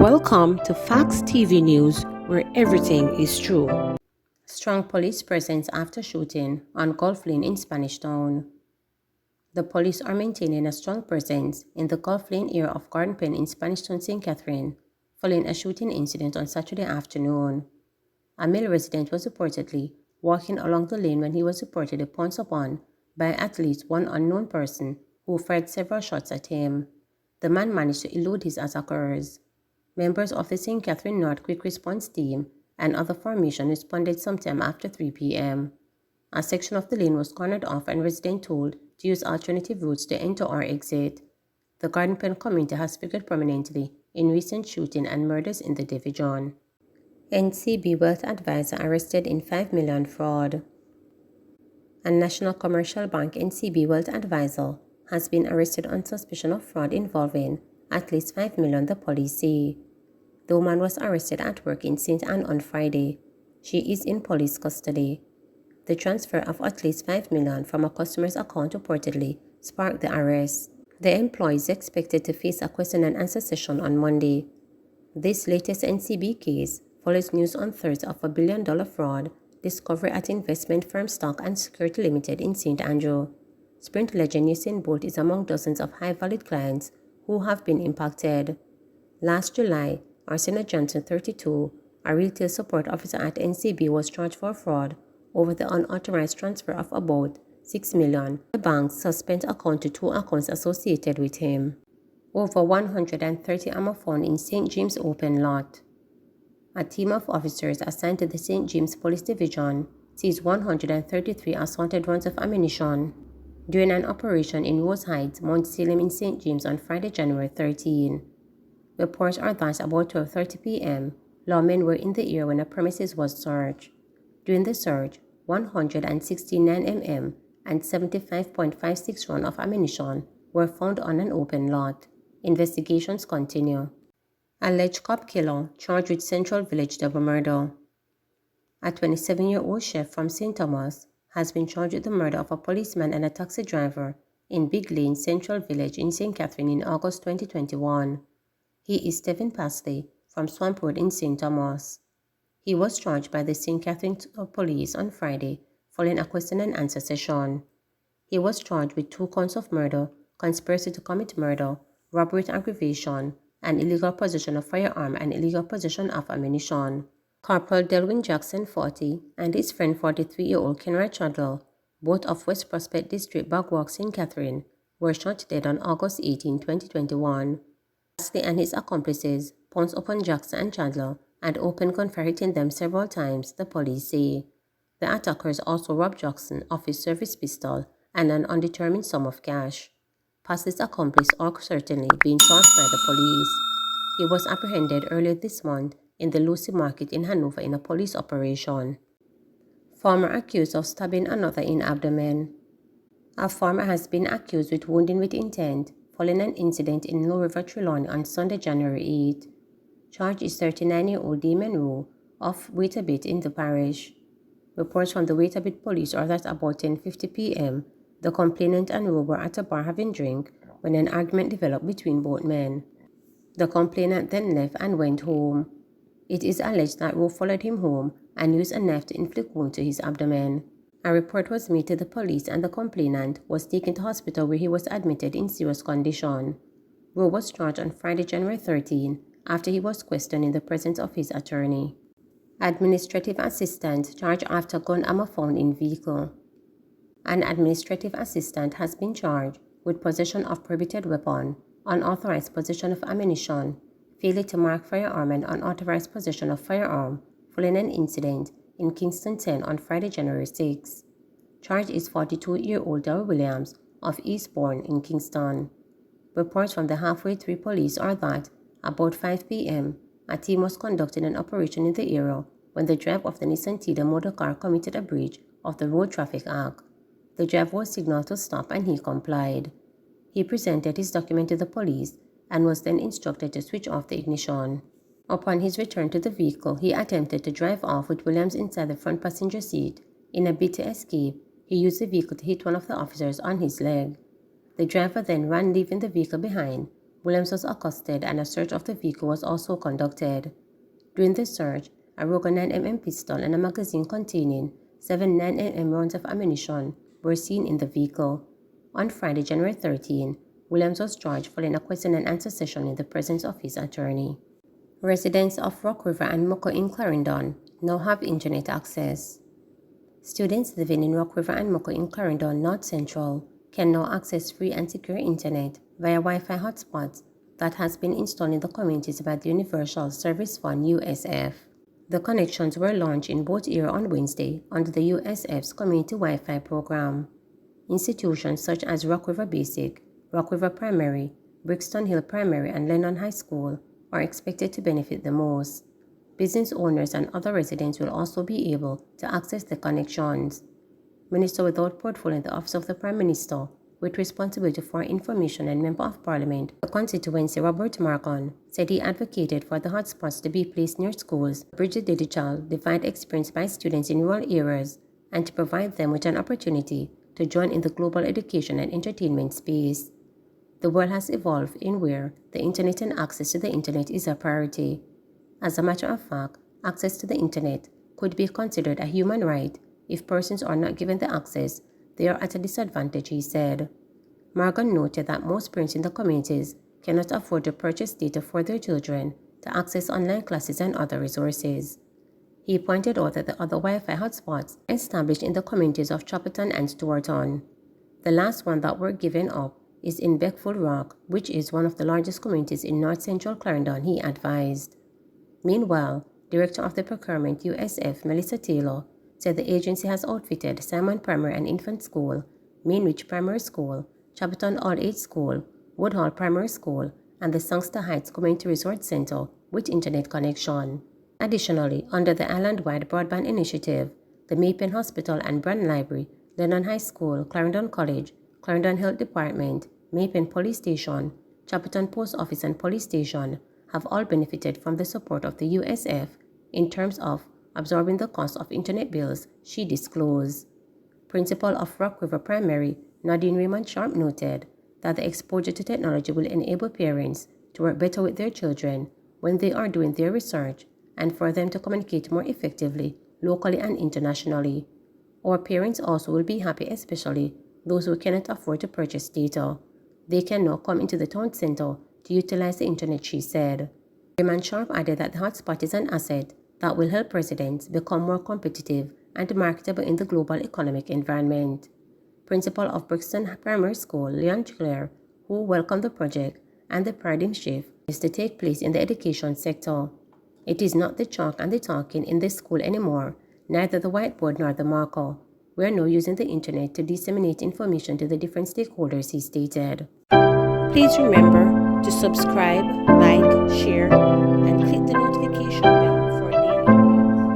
Welcome to Facts TV News, where everything is true. Strong police presence after shooting on Gulf Lane in Spanish Town. The police are maintaining a strong presence in the Gulf Lane area of Garden Pen in Spanish Town, St. Catherine, following a shooting incident on Saturday afternoon. A male resident was reportedly walking along the lane when he was reportedly pounced upon by at least one unknown person who fired several shots at him. The man managed to elude his attackers. Members of the St. Catherine North Quick Response Team and other formation responded sometime after 3 p.m. A section of the lane was cornered off and residents told to use alternative routes to enter or exit. The Garden Pen community has figured prominently in recent shooting and murders in the division. NCB Wealth Advisor arrested in $5 million fraud. A National Commercial Bank NCB Wealth Advisor has been arrested on suspicion of fraud involving at least $5 million, the police say. The woman was arrested at work in St. Anne on Friday. She is in police custody. The transfer of at least $5 million from a customer's account reportedly sparked the arrest. The employee is expected to face a question and answer session on Monday. This latest NCB case follows news on Thursday of $1 billion fraud discovery at investment firm Stock and Security Limited in St. Andrew. Sprint legend Usain Bolt is among dozens of high-valued clients who have been impacted. Last July, Arsena Johnson, 32, a retail support officer at NCB, was charged for fraud over the unauthorized transfer of about $6 million. The bank suspended account to 2 accounts associated with him. Over 130 ammo found in St. James open lot. A team of officers assigned to the St. James Police Division seized 133 assaulted rounds of ammunition during an operation in Rose Heights, Mount Salem in St. James on Friday, January 13. Reports are that about 12:30 p.m., lawmen were in the area when a premises was searched. During the search, 169 mm and 75.56 rounds of ammunition were found on an open lot. Investigations continue. Alleged cop killer charged with Central Village double murder. A 27-year-old chef from St. Thomas has been charged with the murder of a policeman and a taxi driver in Big Lane, Central Village in St. Catherine in August 2021. He is Stephen Pasley from Swamp Road in St. Thomas. He was charged by the St. Catherine police on Friday following a question and answer session. He was charged with 2 counts of murder, conspiracy to commit murder, robbery with aggravation, and illegal possession of firearm and illegal possession of ammunition. Corporal Delwyn Jackson, 40, and his friend 43-year-old Kenra Chadwell, both of West Prospect District, Bagwalk, St. Catherine, were shot dead on August 18, 2021. Pasley and his accomplices pounced upon Jackson and Chandler and opened gunfire, hitting them several times, the police say. The attackers also robbed Jackson of his service pistol and an undetermined sum of cash. Pasley's accomplice are certainly being charged by the police. He was apprehended earlier this month in the Lucy Market in Hanover in a police operation. Farmer accused of stabbing another in abdomen. A farmer has been accused with wounding with intent following an incident in Low River, Trelawney on Sunday, January 8. Charged is 39-year-old Damon Rowe of Waitabit in the parish. Reports from the Waitabit police are that about 10:50 p.m., the complainant and Rowe were at a bar having drink when an argument developed between both men. The complainant then left and went home. It is alleged that Rowe followed him home and used a knife to inflict wounds to his abdomen. A report was made to the police and the complainant was taken to hospital where he was admitted in serious condition. Rowe was charged on Friday, January 13, after he was questioned in the presence of his attorney. Administrative assistant charged after gun ammo found in vehicle. An administrative assistant has been charged with possession of prohibited weapon, unauthorized possession of ammunition, failure to mark firearm and unauthorized possession of firearm following an incident in Kingston 10 on Friday, January 6. Charged is 42-year-old Darrell Williams of Eastbourne in Kingston. Reports from the Halfway Tree police are that about 5 p.m., a team was conducting an operation in the area when the driver of the Nissan Tiida motor car committed a breach of the Road Traffic Act. The driver was signaled to stop and he complied. He presented his document to the police and was then instructed to switch off the ignition. Upon his return to the vehicle, he attempted to drive off with Williams inside the front passenger seat. In a bid to escape, he used the vehicle to hit one of the officers on his leg. The driver then ran, leaving the vehicle behind, Williams was accosted and a search of the vehicle was also conducted. During the search, a Ruger 9mm pistol and a magazine containing 7 9mm rounds of ammunition were seen in the vehicle. On Friday, January 13, Williams was charged following a question and answer session in the presence of his attorney. Residents of Rock River and Mucko in Clarendon now have internet access. Students living in Rock River and Mucko in Clarendon, North Central, can now access free and secure internet via Wi-Fi hotspots that has been installed in the communities by the Universal Service Fund (USF). The connections were launched in both areas on Wednesday under the USF's Community Wi-Fi program. Institutions such as Rock River Basic, Rock River Primary, Brixton Hill Primary, and Lennon High School are expected to benefit the most. Business owners and other residents will also be able to access the connections. Minister without portfolio in the Office of the Prime Minister, with responsibility for information and Member of Parliament, the constituency Robert Marcon, said he advocated for the hotspots to be placed near schools to bridge the digital divide experienced by students in rural areas and to provide them with an opportunity to join in the global education and entertainment space. The world has evolved in where the internet and access to the internet is a priority. As a matter of fact, access to the internet could be considered a human right. If persons are not given the access, they are at a disadvantage, he said. Morgan noted that most parents in the communities cannot afford to purchase data for their children to access online classes and other resources. He pointed out that the other Wi-Fi hotspots established in the communities of Chopperton and Stewarton. The last one that were given up is in Beckford Rock, which is one of the largest communities in North Central Clarendon, he advised. Meanwhile, Director of the Procurement USF, Melissa Taylor, said the agency has outfitted Simon Primary and Infant School, Mainridge Primary School, Chapperton All-Age School, Woodhall Primary School, and the Sangster Heights Community Resort Center with internet connection. Additionally, under the island-wide broadband initiative, the Maypen Hospital and Brand Library, Lennon High School, Clarendon College, Clarendon Health Department, Maypen Police Station, Chapperton Post Office and Police Station have all benefited from the support of the USF in terms of absorbing the cost of internet bills, she disclosed. Principal of Rock River Primary, Nadine Raymond Sharp, noted that the exposure to technology will enable parents to work better with their children when they are doing their research and for them to communicate more effectively locally and internationally. Our parents also will be happy, especially those who cannot afford to purchase data. They can now come into the town center to utilize the internet, she said. Raymond Sharp added that the hotspot is an asset that will help residents become more competitive and marketable in the global economic environment. Principal of Brixton Primary School, Leon Clare, who welcomed the project and the paradigm shift is to take place in the education sector. It is not the chalk and the talking in this school anymore, neither the whiteboard nor the marker. We are now using the internet to disseminate information to the different stakeholders, he stated. Please remember to subscribe, like, share, and click the notification bell.